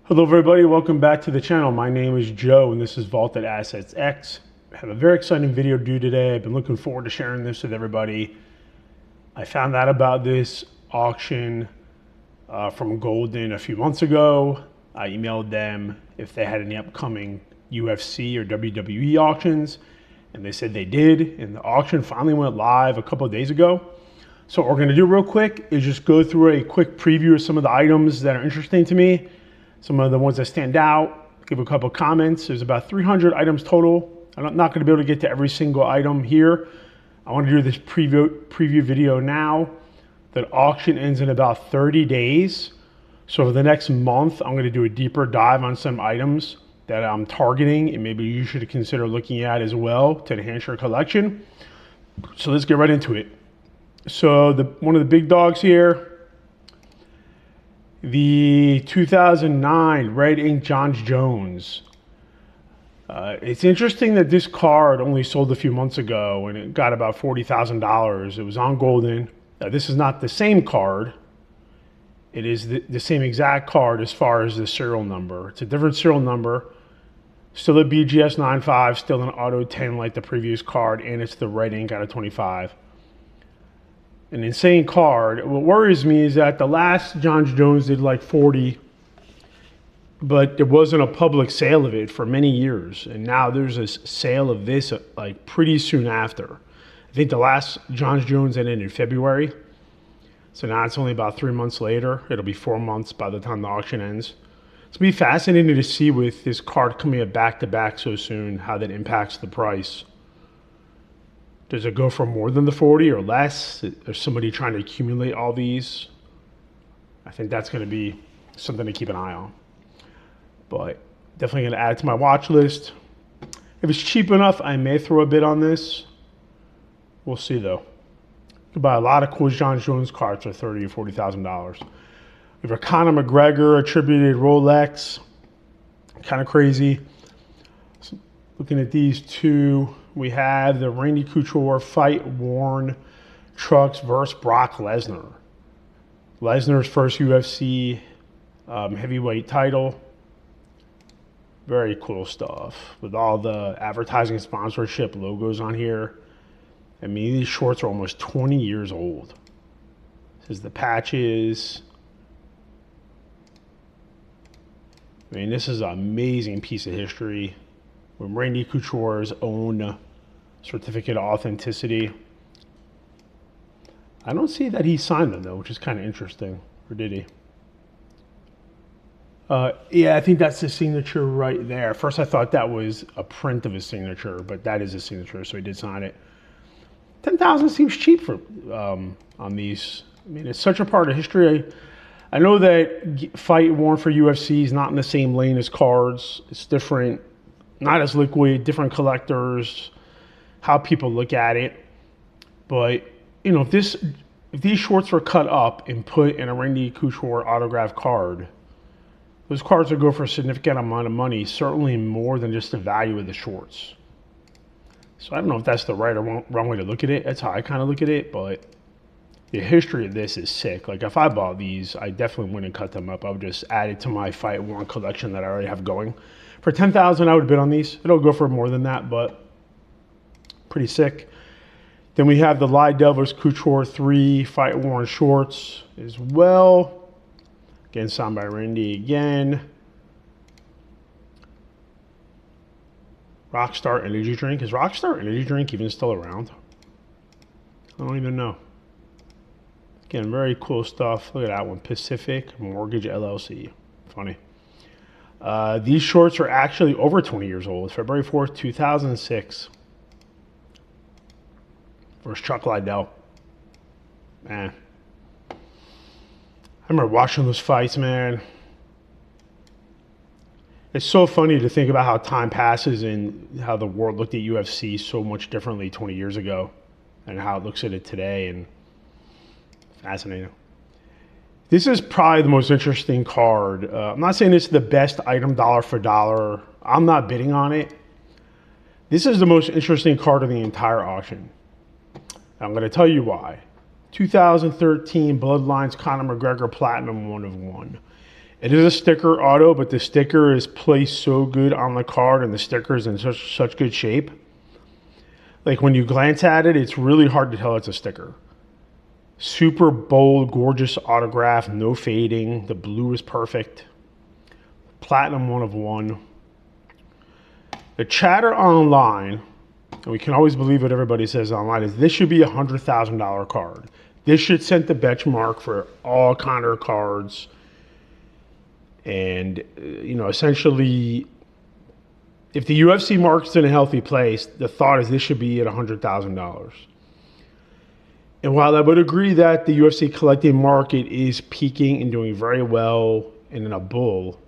Hello everybody, welcome back to the channel. My name is Joe and this is Vaulted Assets X. I have a very exciting video due today. I've been looking forward to sharing this with everybody. I found out about this auction from Goldin a few months ago. I emailed them if they had any upcoming UFC or WWE auctions, and they said they did, and the auction finally went live a couple of days ago. So what we're going to do real quick is just go through a quick preview of some of the items that are interesting to me. Some of the ones that stand out, give a couple comments. There's about 300 items total. I'm not going to be able to get to every single item here. I want to do this preview video now. The auction ends in about 30 days. So for the next month, I'm going to do a deeper dive on some items that I'm targeting and maybe you should consider looking at as well to enhance your collection. So let's get right into it. So one of the big dogs here, the 2009 Red Ink John Jones. It's interesting that this card only sold a few months ago and it got about $40,000. It was on Goldin. This is not the same card. It is the same exact card as far as the serial number. It's a different serial number. Still a BGS 95, still an Auto 10 like the previous card, and it's the Red Ink out of 25. An insane card. What worries me is that the last John Jones did like 40, but there wasn't a public sale of it for many years. And now there's a sale of this like pretty soon after. I think the last John Jones ended in February. So now it's only about 3 months later. It'll be 4 months by the time the auction ends. It's going to be fascinating to see with this card coming up back to back so soon, how that impacts the price. Does it go for more than the 40 or less? Is somebody trying to accumulate all these? I think that's going to be something to keep an eye on. But definitely going to add it to my watch list. If it's cheap enough, I may throw a bid on this. We'll see though. You can buy a lot of cool John Jones cards for $30,000 or $40,000. We have a Conor McGregor attributed Rolex. Kind of crazy. So looking at these two. We have the Randy Couture fight worn trucks versus Brock Lesnar. Lesnar's first UFC heavyweight title. Very cool stuff with all the advertising sponsorship logos on here. I mean, these shorts are almost 20 years old. This is the patches. I mean, this is an amazing piece of history with Randy Couture's own certificate of authenticity. I don't see that he signed them though, which is kind of interesting. Or did he? Yeah, I think that's the signature right there. First I thought that was a print of his signature, but that is his signature, so he did sign it. 10,000 seems cheap for on these. I mean, it's such a part of history. I know that fight worn for UFC is not in the same lane as cards. It's different, not as liquid, different collectors, how people look at it. But you know, if these shorts were cut up and put in a Randy Couture autographed card, those cards would go for a significant amount of money, certainly more than just the value of the shorts. So I don't know if that's the right or wrong way to look at it. That's how I kind of look at it, but the history of this is sick. Like if I bought these, I definitely wouldn't cut them up. I would just add it to my fight worn collection that I already have going. For 10,000, I would bid on these. It'll go for more than that, but pretty sick. Then we have the Liddell vs. Couture 3 fight worn shorts as well. Again, signed by Randy again. Rockstar Energy Drink. Is Rockstar Energy Drink even still around? I don't even know. Again, very cool stuff. Look at that one. Pacific Mortgage LLC. Funny. These shorts are actually over 20 years old. February 4th, 2006. Versus Chuck Liddell. Man. I remember watching those fights, man. It's so funny to think about how time passes and how the world looked at UFC so much differently 20 years ago and how it looks at it today, and fascinating. This is probably the most interesting card. I'm not saying it's the best item dollar for dollar. I'm not bidding on it. This is the most interesting card of the entire auction. I'm going to tell you why. 2013 Bloodlines Conor McGregor Platinum 1 of 1. It is a sticker auto, but the sticker is placed so good on the card and the sticker is in such good shape. Like when you glance at it, it's really hard to tell it's a sticker. Super bold, gorgeous autograph, no fading. The blue is perfect. Platinum 1 of 1. The chatter online, and we can always believe what everybody says online, is this should be a $100,000 card. This should set the benchmark for all Conor cards. And, essentially, if the UFC market's in a healthy place, the thought is this should be at $100,000. And while I would agree that the UFC collecting market is peaking and doing very well and in a bull,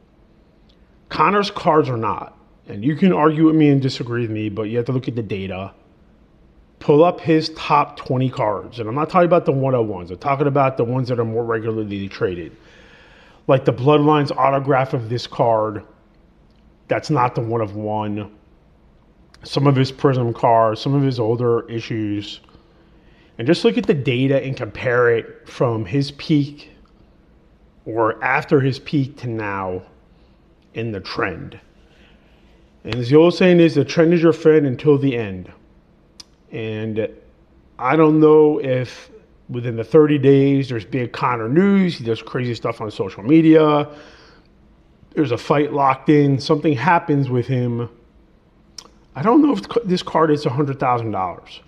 Conor's cards are not. And you can argue with me and disagree with me, but you have to look at the data. Pull up his top 20 cards. And I'm not talking about the 101s. I'm talking about the ones that are more regularly traded. Like the Bloodlines autograph of this card, that's not the 1 of 1. Some of his Prism cards, some of his older issues. And just look at the data and compare it from his peak or after his peak to now in the trend. And as the old saying is, the trend is your friend until the end. And I don't know if within the 30 days there's big Conor news, he does crazy stuff on social media, there's a fight locked in, something happens with him. I don't know if this card is $100,000.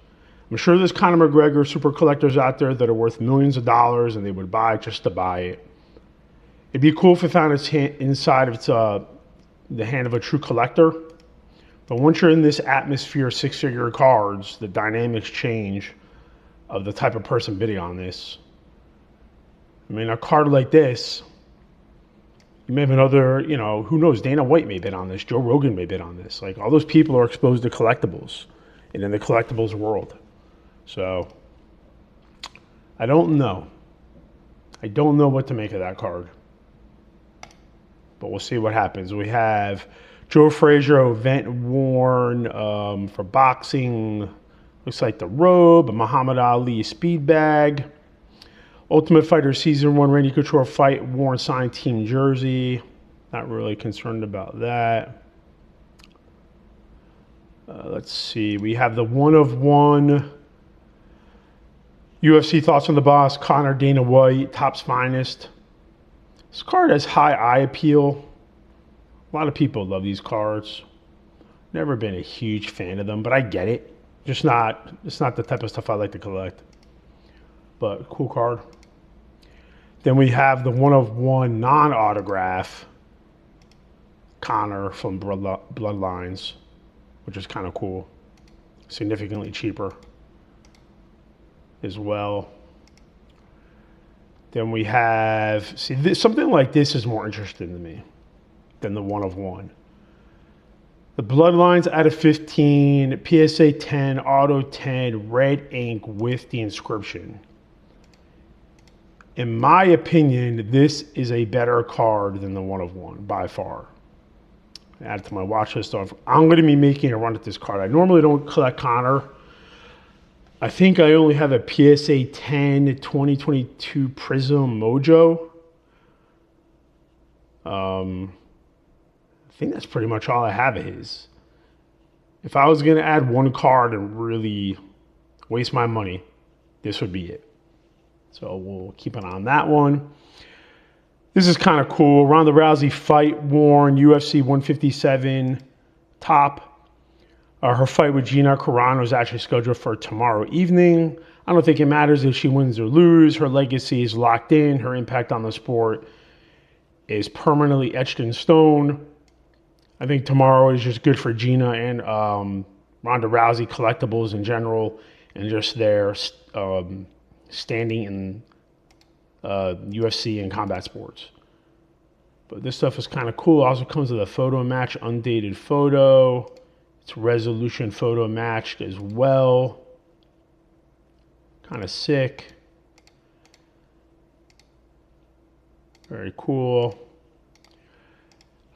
I'm sure there's Conor McGregor super collectors out there that are worth millions of dollars and they would buy it just to buy it. It'd be cool if it found its inside of the hand of a true collector. But once you're in this atmosphere of 6-figure cards, the dynamics change of the type of person bidding on this. I mean, a card like this, you may have another, who knows, Dana White may bid on this, Joe Rogan may bid on this. Like, all those people are exposed to collectibles and in the collectibles world. So, I don't know. I don't know what to make of that card. But we'll see what happens. We have Joe Frazier event worn for boxing. Looks like the robe. A Muhammad Ali speed bag. Ultimate Fighter Season 1 Randy Couture fight worn signed team jersey. Not really concerned about that. Let's see. We have the 1 of 1 UFC Thoughts on the Boss, Conor Dana White, Topps Finest. This card has high eye appeal. A lot of people love these cards. Never been a huge fan of them, but I get it. It's not the type of stuff I like to collect. But cool card. Then we have the 1 of 1 non-autograph Conor from Bloodlines, which is kind of cool. Significantly cheaper as well. Then we have, something like this is more interesting to me than the 1 of 1. The Bloodlines out of 15, PSA 10, Auto 10, red ink with the inscription. In my opinion, this is a better card than the 1 of 1 by far. Add it to my watch list. I'm going to be making a run at this card. I normally don't collect Conor. I think I only have a PSA 10 2022 Prism Mojo. I think that's pretty much all I have of his. If I was going to add one card and really waste my money, this would be it. So we'll keep an eye on that one. This is kind of cool. Ronda Rousey fight worn UFC 157 top. Her fight with Gina Carano is actually scheduled for tomorrow evening. I don't think it matters if she wins or loses. Her legacy is locked in. Her impact on the sport is permanently etched in stone. I think tomorrow is just good for Gina and Ronda Rousey collectibles in general, and just their standing in UFC and combat sports. But this stuff is kind of cool. It also comes with a photo match, undated photo. It's resolution photo matched as well. Kind of sick. Very cool.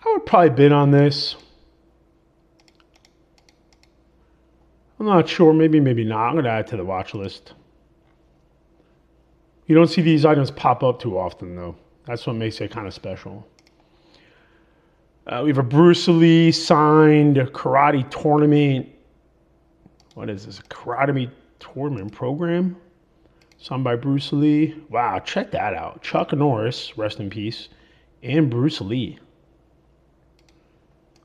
I would probably bid on this. I'm not sure. Maybe not. I'm going to add it to the watch list. You don't see these items pop up too often, though. That's what makes it kind of special. We have a Bruce Lee signed karate tournament. What is this? A karate tournament program? Signed by Bruce Lee. Wow, check that out. Chuck Norris, rest in peace, and Bruce Lee.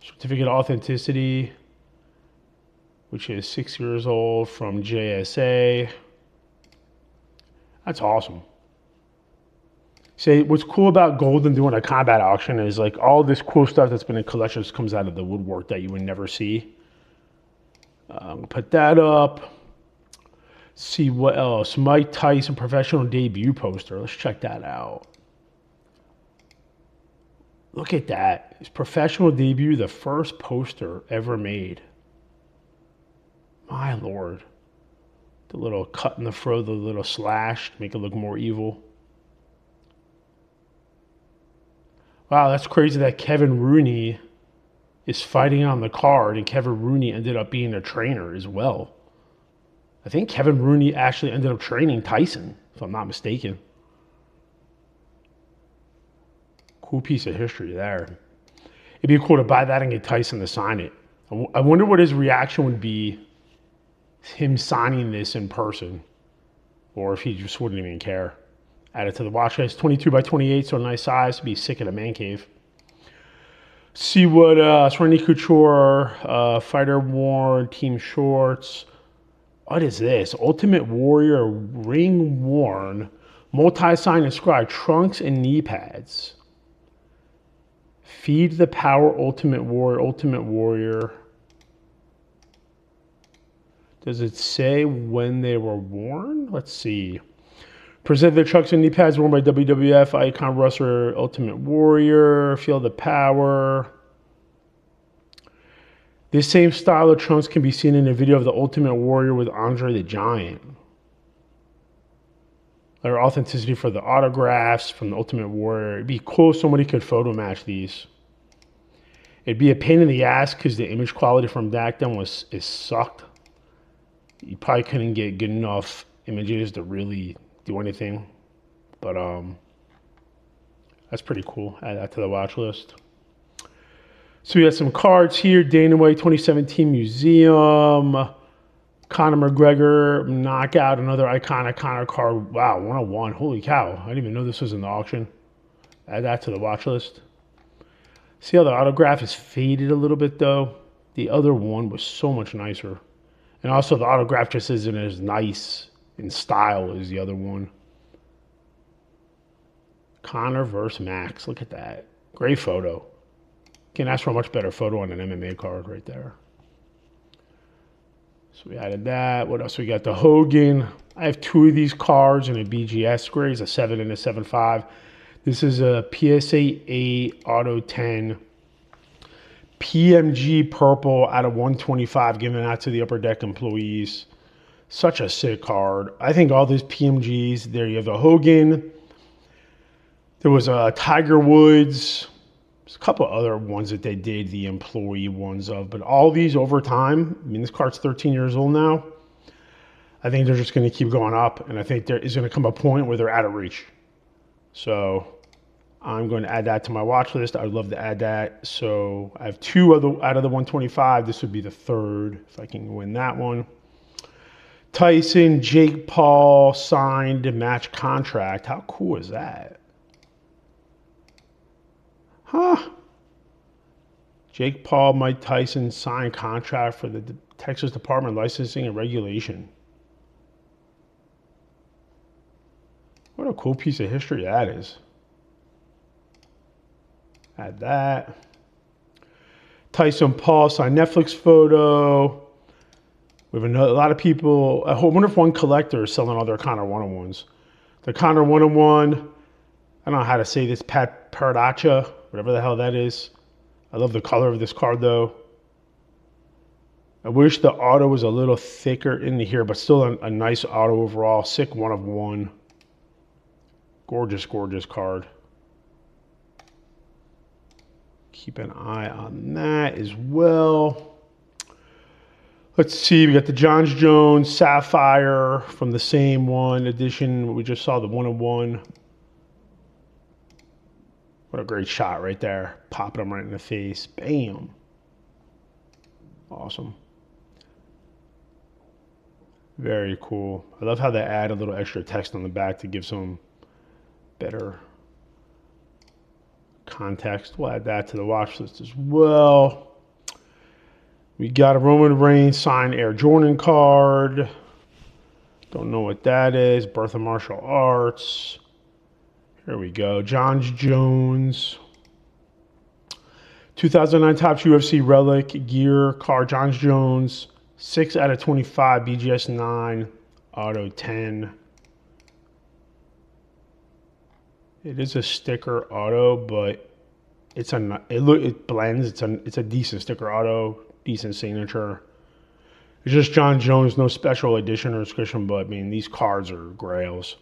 Certificate of Authenticity, which is 6 years old from JSA. That's awesome. See, what's cool about Goldin doing a combat auction is like all this cool stuff that's been in collections comes out of the woodwork that you would never see. Put that up. See what else. Mike Tyson professional debut poster. Let's check that out. Look at that. His professional debut, the first poster ever made. My Lord. The little cut in the throat, the little slash to make it look more evil. Wow, that's crazy that Kevin Rooney is fighting on the card, and Kevin Rooney ended up being a trainer as well. I think Kevin Rooney actually ended up training Tyson, if I'm not mistaken. Cool piece of history there. It'd be cool to buy that and get Tyson to sign it. I wonder what his reaction would be, him signing this in person, or if he just wouldn't even care. Add it to the watch list. 22 by 28, so a nice size to be sick in a man cave. See what Randy Couture, fighter worn, team shorts. What is this? Ultimate Warrior ring worn, multi-sign inscribed trunks and knee pads. Feed the Power Ultimate Warrior, Ultimate Warrior. Does it say when they were worn? Let's see. Present the trunks and knee pads worn by WWF Icon Wrestler Ultimate Warrior. Feel the Power. This same style of trunks can be seen in a video of the Ultimate Warrior with Andre the Giant. Their authenticity for the autographs from the Ultimate Warrior. It'd be cool if somebody could photo match these. It'd be a pain in the ass because the image quality from back then is sucked. You probably couldn't get good enough images to really do anything. But that's pretty cool. Add that to the watch list. So we got some cards here. Dana White 2017 Museum. Conor McGregor knockout, another iconic Conor card. Wow, 101. Holy cow. I didn't even know this was in the auction. Add that to the watch list. See how the autograph is faded a little bit though? The other one was so much nicer. And also the autograph just isn't as nice in style as the other one. Conor versus Max. Look at that. Great photo. Can't ask for a much better photo on an MMA card right there. So we added that. What else we got? The Hogan. I have two of these cards in a BGS grade, a 7 and a 7.5. This is a PSA 8 Auto 10 PMG purple out of 125 given out to the Upper Deck employees. Such a sick card. I think all these PMGs, there you have the Hogan. There was a Tiger Woods. There's a couple other ones that they did the employee ones of, but all these over time, I mean, this card's 13 years old now. I think they're just going to keep going up, and I think there is going to come a point where they're out of reach. So I'm going to add that to my watch list. I would love to add that. So I have two out of the 125. This would be the third if I can win that one. Tyson, Jake Paul signed match contract. How cool is that? Huh. Jake Paul, Mike Tyson signed contract for the Texas Department of Licensing and Regulation. What a cool piece of history that is. Add that. Tyson Paul signed Netflix photo. We have a lot of people. I wonder if one collector is selling all their Conor 101s. The Conor 101, I don't know how to say this, Pat Paradacha, whatever the hell that is. I love the color of this card though. I wish the auto was a little thicker in here, but still a nice auto overall. Sick 1 of 1. Gorgeous, gorgeous card. Keep an eye on that as well. Let's see, we got the John Jones Sapphire from the same one edition. We just saw the 101. What a great shot right there. Popping him right in the face. Bam. Awesome. Very cool. I love how they add a little extra text on the back to give some better context. We'll add that to the watch list as well. We got a Roman Reigns signed Air Jordan card. Don't know what that is. Birth of Martial Arts. Here we go. John Jones. 2009 Topps UFC Relic Gear card. John Jones. 6 out of 25. BGS 9. Auto 10. It is a sticker auto, but it blends. It's a decent sticker auto. Decent signature. It's just John Jones, no special edition or inscription, but I mean, these cards are grails.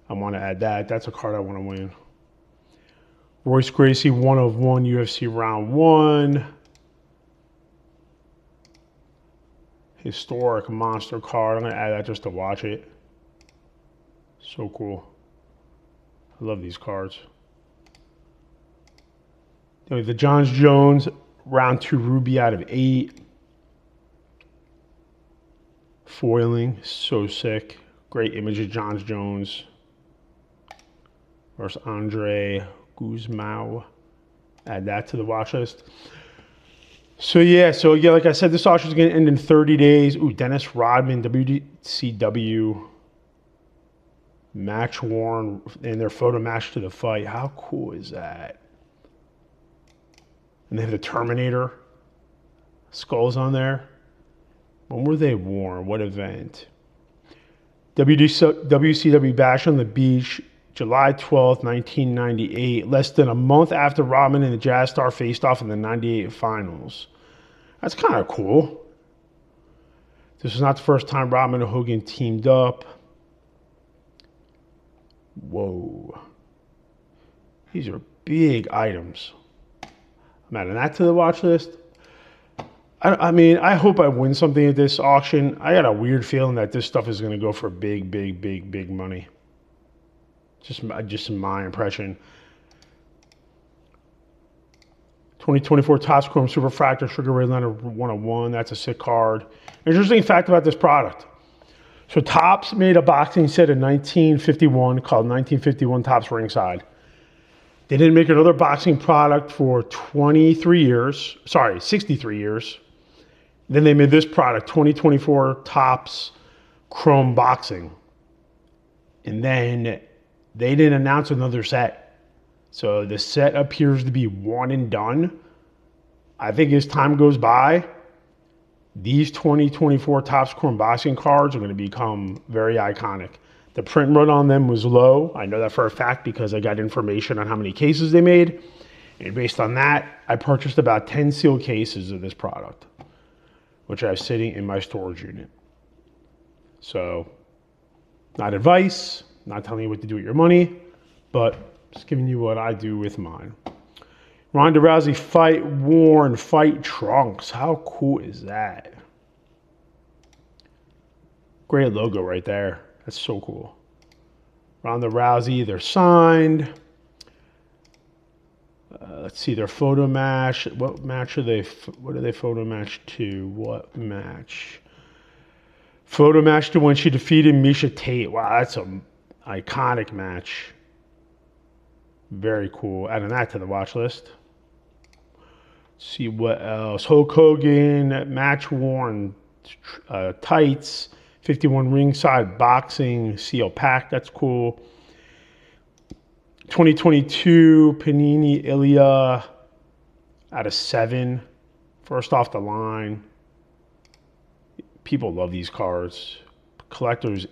I want to add that. That's a card I want to win. Royce Gracie, 1 of 1, UFC Round 1. Historic monster card. I'm going to add that just to watch it. So cool. I love these cards. Anyway, the John Jones Round 2 Ruby out of 8. Foiling, so sick. Great image of John Jones versus Andre Guzmão. Add that to the watch list. So yeah, like I said, this auction is going to end in 30 days. Ooh, Dennis Rodman, WCW match worn in their photo match to the fight. How cool is that? And they have the Terminator skulls on there. When were they worn? What event? WCW Bash on the Beach, July 12th, 1998. Less than a month after Rodman and the Jazz Star faced off in the 98 finals. That's kind of cool. This was not the first time Rodman and Hogan teamed up. Whoa. These are big items. I'm adding that to the watch list. I mean, I hope I win something at this auction. I got a weird feeling that this stuff is going to go for big money. Just my impression. 2024 Topps Chrome Superfractor Sugar Ray Leonard 101. That's a sick card. Interesting fact about this product. So Topps made a boxing set in 1951 called 1951 Topps Ringside. They didn't make another boxing product for 63 years. Then they made this product, 2024 Topps Chrome Boxing. And then they didn't announce another set. So the set appears to be one and done. I think as time goes by, these 2024 Topps Chrome Boxing cards are going to become very iconic. The print run on them was low. I know that for a fact because I got information on how many cases they made. And based on that, I purchased about 10 sealed cases of this product, which I have sitting in my storage unit. So, not advice, not telling you what to do with your money, but just giving you what I do with mine. Ronda Rousey fight worn fight trunks. How cool is that? Great logo right there. That's so cool. Ronda Rousey, they're signed. Let's see, their photo match. What match are they? What are they photo match to? What match? Photo match to when she defeated Misha Tate. Wow, that's an iconic match. Very cool. Adding that to the watch list. Let's see what else. Hulk Hogan, match worn tights. 51 ringside boxing seal pack. That's cool. 2022 Panini Ilya out of 7. First off the line. People love these cards. Collectors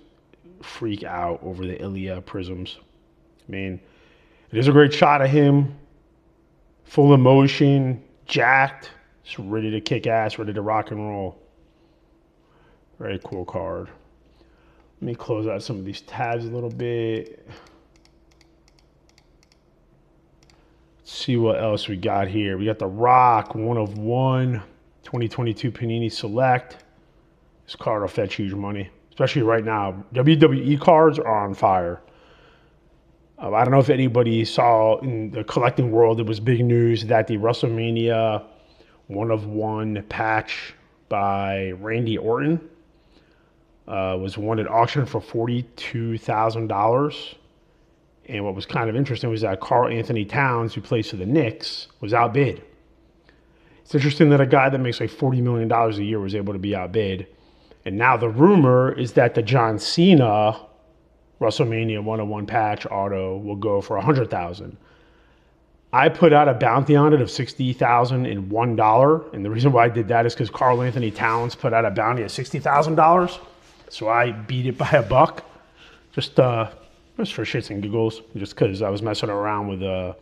freak out over the Ilya prisms. I mean, it is a great shot of him. Full emotion, jacked, just ready to kick ass, ready to rock and roll. Very cool card. Let me close out some of these tabs a little bit. Let's see what else we got here. We got The Rock, 1 of 1, 2022 Panini Select. This card will fetch huge money, especially right now. WWE cards are on fire. I don't know if anybody saw in the collecting world, it was big news that the WrestleMania 1 of 1 patch by Randy Orton was won at auction for $42,000. And what was kind of interesting was that Karl Anthony Towns, who plays for the Knicks, was outbid. It's interesting that a guy that makes like $40 million a year was able to be outbid. And now the rumor is that the John Cena WrestleMania 1 of 1 patch auto will go for $100,000. I put out a bounty on it of $60,001, and the reason why I did that is because Karl Anthony Towns put out a bounty of $60,000, so I beat it by a buck, just for shits and giggles, just because I was messing around with the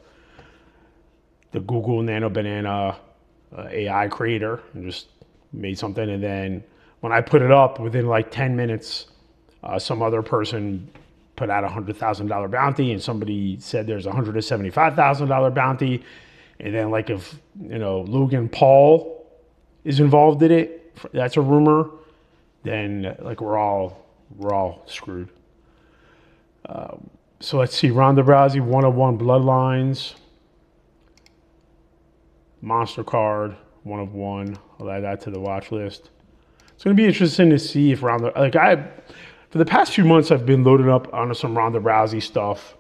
Google Nano Banana AI creator and just made something, and then when I put it up, within like 10 minutes, some other person put out a $100,000 bounty, and somebody said there's a $175,000 bounty, and then like if Logan Paul is involved in it, that's a rumor, then like we're all screwed. So let's see, Ronda Rousey 1 of 1 Bloodlines, monster card 1 of 1. I'll add that to the watch list. It's going to be interesting to see if Ronda, for the past few months, I've been loaded up on some Ronda Rousey stuff.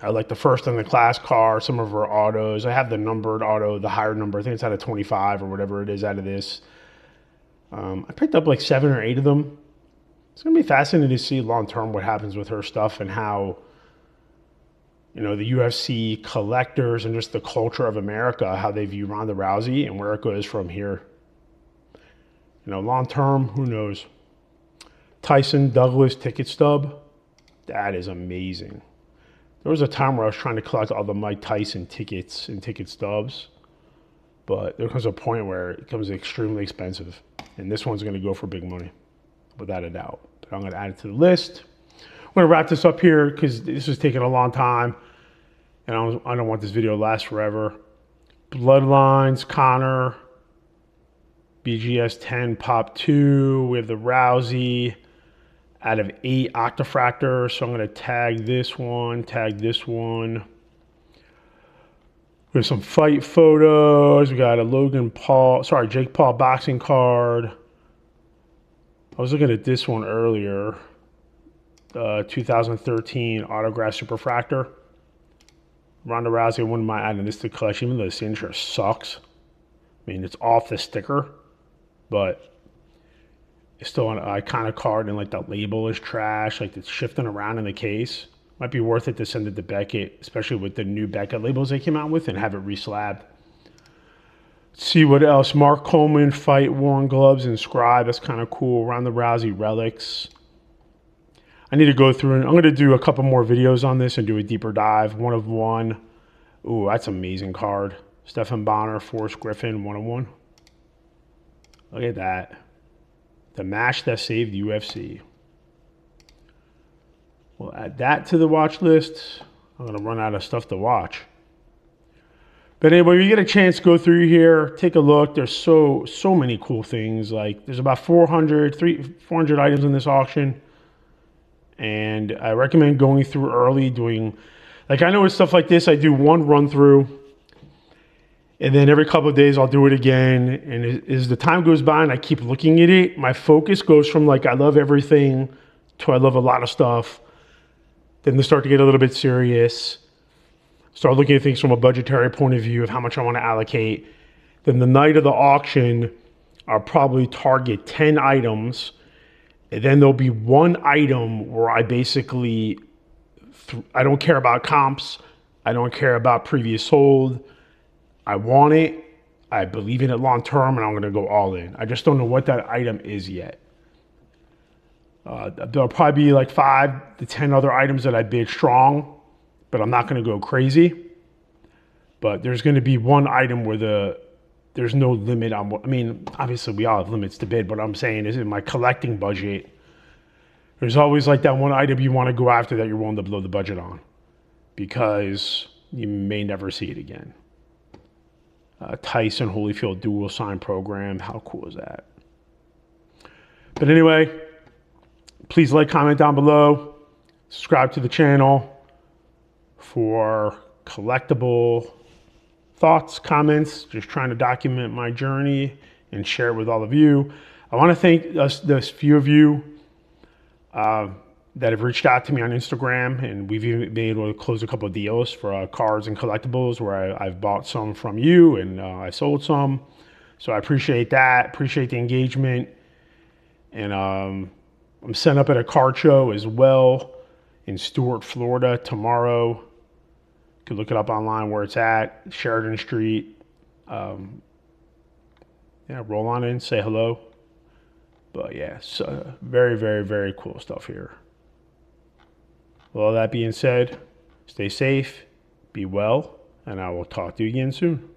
I like the first in the class car, some of her autos. I have the numbered auto, the higher number. I think it's out of 25 or whatever it is out of this. I picked up like 7 or 8 of them. It's going to be fascinating to see long term what happens with her stuff and how, the UFC collectors and just the culture of America, how they view Ronda Rousey and where it goes from here. Long term, who knows? Tyson Douglas ticket stub. That is amazing. There was a time where I was trying to collect all the Mike Tyson tickets and ticket stubs, but there comes a point where it becomes extremely expensive, and this one's going to go for big money, without a doubt. But I'm going to add it to the list. I'm going to wrap this up here because this is taking a long time, and I don't want this video to last forever. Bloodlines, Connor, BGS 10 Pop 2. We have the Rousey out of 8 Octafractor. So I'm going to tag this one. We have some fight photos. We got a Jake Paul boxing card. I was looking at this one earlier. 2013 Autograph Superfractor. Ronda Rousey, I wouldn't mind adding this to the collection, even though the signature sucks. I mean, it's off the sticker, but it's still an iconic card, and like the label is trash, like it's shifting around in the case. Might be worth it to send it to Beckett, especially with the new Beckett labels they came out with, and have it reslabbed. Let's see what else. Mark Coleman fight worn gloves and scribe. That's kind of cool. Ronda Rousey relics. I need to go through and I'm going to do a couple more videos on this and do a deeper dive. 1 of 1. Ooh, that's an amazing card. Stephen Bonner, Forrest Griffin, 1 of 1. Look at that. The match that saved the UFC. We'll add that to the watch list. I'm going to run out of stuff to watch. But anyway, you get a chance, go through here, take a look. There's so many cool things. Like there's about 400 items in this auction. And I recommend going through early, I know with stuff like this, I do one run through. And then every couple of days I'll do it again. And as the time goes by and I keep looking at it, my focus goes from like, I love everything to I love a lot of stuff. Then to start to get a little bit serious. Start looking at things from a budgetary point of view of how much I want to allocate. Then the night of the auction, I'll probably target 10 items. And then there'll be one item where I basically, I don't care about comps. I don't care about previous sold. I want it. I believe in it long term, and I'm going to go all in. I just don't know what that item is yet. There'll probably be like 5 to 10 other items that I bid strong, but I'm not going to go crazy. But there's going to be one item where there's no limit on what, I mean, obviously we all have limits to bid, but I'm saying is in my collecting budget, there's always like that one item you want to go after that you're willing to blow the budget on because you may never see it again. Tyson Holyfield dual sign program. How cool is that? But anyway, please like, comment down below, subscribe to the channel. for collectible thoughts, comments, just trying to document my journey and share it with all of you. I want to thank this few of you that have reached out to me on Instagram, and we've even been able to close a couple of deals for cards and collectibles where I've bought some from you and I sold some. So I appreciate that, appreciate the engagement. And I'm setting up at a card show as well in Stuart, Florida tomorrow. You can look it up online where it's at, Sheridan Street. Yeah, roll on in, say hello. But yeah, so very, very, very cool stuff here. With all that being said, stay safe, be well, and I will talk to you again soon.